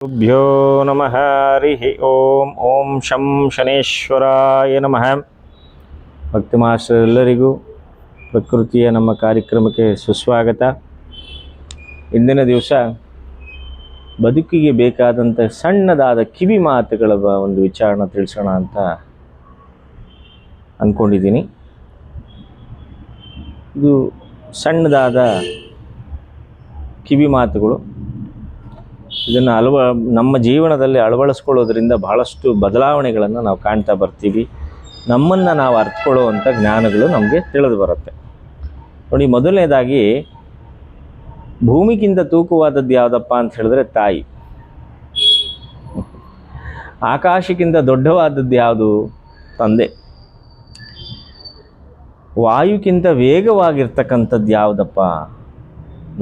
ಗುರುಭ್ಯೋ ನಮಃ ಹರಿ ಓಂ. ಓಂ ಶಂ ಶನೇಶ್ವರಾಯ ನಮಃ. ಭಕ್ತಿ ಮಾಸ್ಟರೆಲ್ಲರಿಗೂ ಪ್ರಕೃತಿಯ ನಮ್ಮ ಕಾರ್ಯಕ್ರಮಕ್ಕೆ ಸುಸ್ವಾಗತ. ಇಂದಿನ ದಿವಸ ಬದುಕಿಗೆ ಬೇಕಾದಂಥ ಸಣ್ಣದಾದ ಕಿವಿ ಮಾತುಗಳ ಒಂದು ವಿಚಾರನ ತಿಳಿಸೋಣ ಅಂತ ಅಂದ್ಕೊಂಡಿದ್ದೀನಿ. ಇದು ಸಣ್ಣದಾದ ಕಿವಿ ಮಾತುಗಳು. ಇದನ್ನು ನಮ್ಮ ಜೀವನದಲ್ಲಿ ಅಳವಡಿಸ್ಕೊಳ್ಳೋದ್ರಿಂದ ಬಹಳಷ್ಟು ಬದಲಾವಣೆಗಳನ್ನು ನಾವು ಕಾಣ್ತಾ ಬರ್ತೀವಿ. ನಮ್ಮನ್ನು ನಾವು ಅರ್ಥಕೊಳ್ಳುವಂಥ ಜ್ಞಾನಗಳು ನಮಗೆ ತಿಳಿದು ಬರುತ್ತೆ. ನೋಡಿ, ಮೊದಲನೇದಾಗಿ ಭೂಮಿಗಿಂತ ತೂಕವಾದದ್ದು ಯಾವುದಪ್ಪ ಅಂತ ಹೇಳಿದ್ರೆ ತಾಯಿ. ಆಕಾಶಕ್ಕಿಂತ ದೊಡ್ಡವಾದದ್ದು ಯಾವುದು? ತಂದೆ. ವಾಯುಕ್ಕಿಂತ ವೇಗವಾಗಿರ್ತಕ್ಕಂಥದ್ದು ಯಾವುದಪ್ಪ?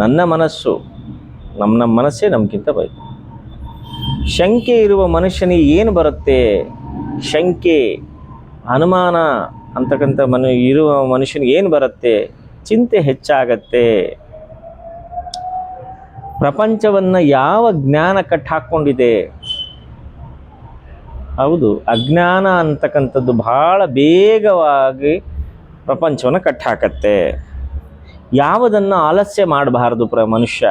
ನನ್ನ ಮನಸ್ಸು. ನಮ್ಮ ಮನಸ್ಸೇ ನಮಗಿಂತ ಬೇಕು. ಶಂಕೆ ಇರುವ ಮನುಷ್ಯನಿಗೆ ಏನು ಬರುತ್ತೆ? ಶಂಕೆ, ಅನುಮಾನ ಅಂತಕ್ಕಂಥ ಇರುವ ಮನುಷ್ಯನಿಗೆ ಏನು ಬರುತ್ತೆ? ಚಿಂತೆ ಹೆಚ್ಚಾಗತ್ತೆ. ಪ್ರಪಂಚವನ್ನು ಯಾವ ಜ್ಞಾನ ಕಟ್ಟಾಕ್ಕೊಂಡಿದೆ? ಹೌದು, ಅಜ್ಞಾನ ಅಂತಕ್ಕಂಥದ್ದು ಬಹಳ ಬೇಗವಾಗಿ ಪ್ರಪಂಚವನ್ನು ಕಟ್ಟಾಕತ್ತೆ. ಯಾವುದನ್ನು ಆಲಸ್ಯ ಮಾಡಬಾರ್ದು ಮನುಷ್ಯ?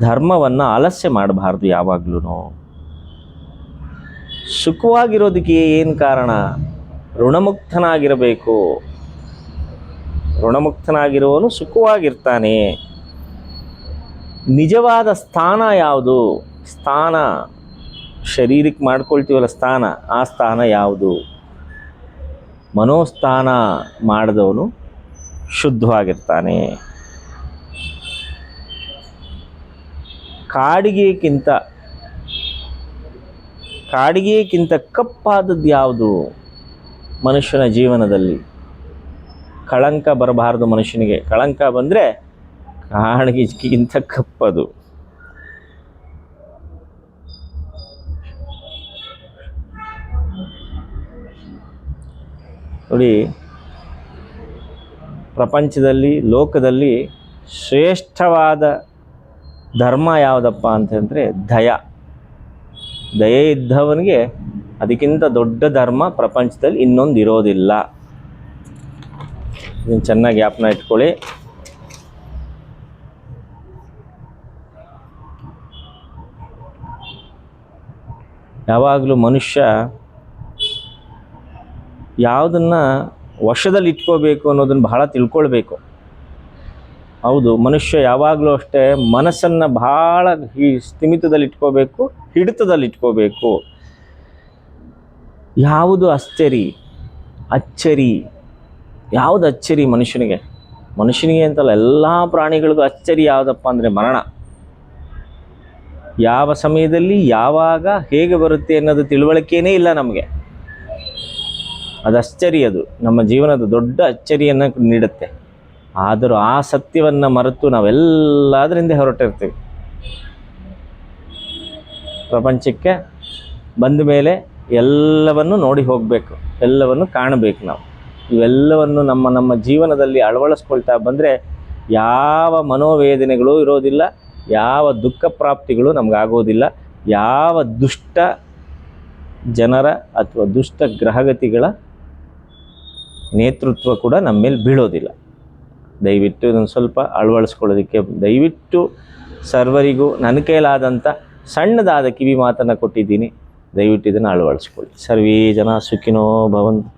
ಧರ್ಮವನ್ನು ಆಲಸ್ಯ ಮಾಡಬಾರ್ದು ಯಾವಾಗಲೂ. ಸುಖವಾಗಿರೋದಕ್ಕೆ ಏನು ಕಾರಣ? ಋಣಮುಕ್ತನಾಗಿರಬೇಕು. ಋಣಮುಕ್ತನಾಗಿರುವವನು ಸುಖವಾಗಿರ್ತಾನೆ. ನಿಜವಾದ ಸ್ಥಾನ ಯಾವುದು? ಸ್ಥಾನ, ಶರೀರಕ್ಕೆ ಮಾಡ್ಕೊಳ್ತೀವಲ್ಲ ಸ್ಥಾನ, ಆ ಸ್ಥಾನ ಯಾವುದು? ಮನೋಸ್ಥಾನ ಮಾಡಿದವನು ಶುದ್ಧವಾಗಿರ್ತಾನೆ. ಕಾಡಿಗೆಗಿಂತ ಕಪ್ಪಾದದ್ದು ಯಾವುದು ಮನುಷ್ಯನ ಜೀವನದಲ್ಲಿ? ಕಳಂಕ ಬರಬಾರದು ಮನುಷ್ಯನಿಗೆ. ಕಳಂಕ ಬಂದರೆ ಕಾಡಿಗೆಗಿಂತ ಕಪ್ಪದು. ನೋಡಿ, ಪ್ರಪಂಚದಲ್ಲಿ, ಲೋಕದಲ್ಲಿ ಶ್ರೇಷ್ಠವಾದ ಧರ್ಮ ಯಾವುದಪ್ಪ ಅಂತಂದರೆ ದಯ. ದಯೆ ಇದ್ದವನಿಗೆ ಅದಕ್ಕಿಂತ ದೊಡ್ಡ ಧರ್ಮ ಪ್ರಪಂಚದಲ್ಲಿ ಇನ್ನೊಂದು ಇರೋದಿಲ್ಲ. ಇದನ್ನು ಚೆನ್ನಾಗಿ ಜ್ಞಾಪನ ಇಟ್ಕೊಳ್ಳಿ. ಯಾವಾಗಲೂ ಮನುಷ್ಯ ಯಾವುದನ್ನು ವಶದಲ್ಲಿ ಇಟ್ಕೋಬೇಕು ಅನ್ನೋದನ್ನು ಬಹಳ ತಿಳ್ಕೊಳ್ಬೇಕು. ಹೌದು, ಮನುಷ್ಯ ಯಾವಾಗಲೂ ಅಷ್ಟೇ ಮನಸ್ಸನ್ನು ಭಾಳ ಸ್ಥಿಮಿತದಲ್ಲಿ ಇಟ್ಕೋಬೇಕು, ಹಿಡಿತದಲ್ಲಿ ಇಟ್ಕೋಬೇಕು. ಯಾವುದು ಅಚ್ಚರಿ? ಯಾವುದು ಅಚ್ಚರಿ ಮನುಷ್ಯನಿಗೆ? ಮನುಷ್ಯನಿಗೆ ಅಂತಲ್ಲ, ಎಲ್ಲ ಪ್ರಾಣಿಗಳಿಗೂ ಅಚ್ಚರಿ ಯಾವುದಪ್ಪ ಅಂದರೆ ಮರಣ. ಯಾವ ಸಮಯದಲ್ಲಿ ಯಾವಾಗ ಹೇಗೆ ಬರುತ್ತೆ ಅನ್ನೋದು ತಿಳುವಳಿಕೆಯೇ ಇಲ್ಲ ನಮಗೆ. ಅದು ಅಚ್ಚರಿ. ಅದು ನಮ್ಮ ಜೀವನದ ದೊಡ್ಡ ಅಚ್ಚರಿಯನ್ನು ನೀಡುತ್ತೆ. ಆದರೂ ಆ ಸತ್ಯವನ್ನು ಮರೆತು ನಾವೆಲ್ಲದರಿಂದ ಹೊರಟಿರ್ತೀವಿ. ಪ್ರಪಂಚಕ್ಕೆ ಬಂದ ಮೇಲೆ ಎಲ್ಲವನ್ನು ನೋಡಿ ಹೋಗಬೇಕು, ಎಲ್ಲವನ್ನು ಕಾಣಬೇಕು. ನಾವು ಇವೆಲ್ಲವನ್ನು ನಮ್ಮ ಜೀವನದಲ್ಲಿ ಅಳವಡಿಸ್ಕೊಳ್ತಾ ಬಂದರೆ ಯಾವ ಮನೋವೇದನೆಗಳು ಇರೋದಿಲ್ಲ, ಯಾವ ದುಃಖ ಪ್ರಾಪ್ತಿಗಳು ನಮಗಾಗೋದಿಲ್ಲ, ಯಾವ ದುಷ್ಟ ಜನರ ಅಥವಾ ದುಷ್ಟ ಗ್ರಹಗತಿಗಳ ನೇತೃತ್ವ ಕೂಡ ನಮ್ಮ ಮೇಲೆ ಬೀಳೋದಿಲ್ಲ. ದಯವಿಟ್ಟು ಇದನ್ನು ಸ್ವಲ್ಪ ಅಳವಡಿಸ್ಕೊಳ್ಳೋದಕ್ಕೆ ದಯವಿಟ್ಟು ಸರ್ವರಿಗೂ ನನ್ನ ಕೈಲಾದಂಥ ಸಣ್ಣದಾದ ಕಿವಿ ಮಾತನ್ನು ಕೊಟ್ಟಿದ್ದೀನಿ. ದಯವಿಟ್ಟು ಇದನ್ನು ಅಳವಡಿಸ್ಕೊಳ್ಳಿ. ಸರ್ವೇ ಜನ ಸುಖಿನೋ ಭವಂತು.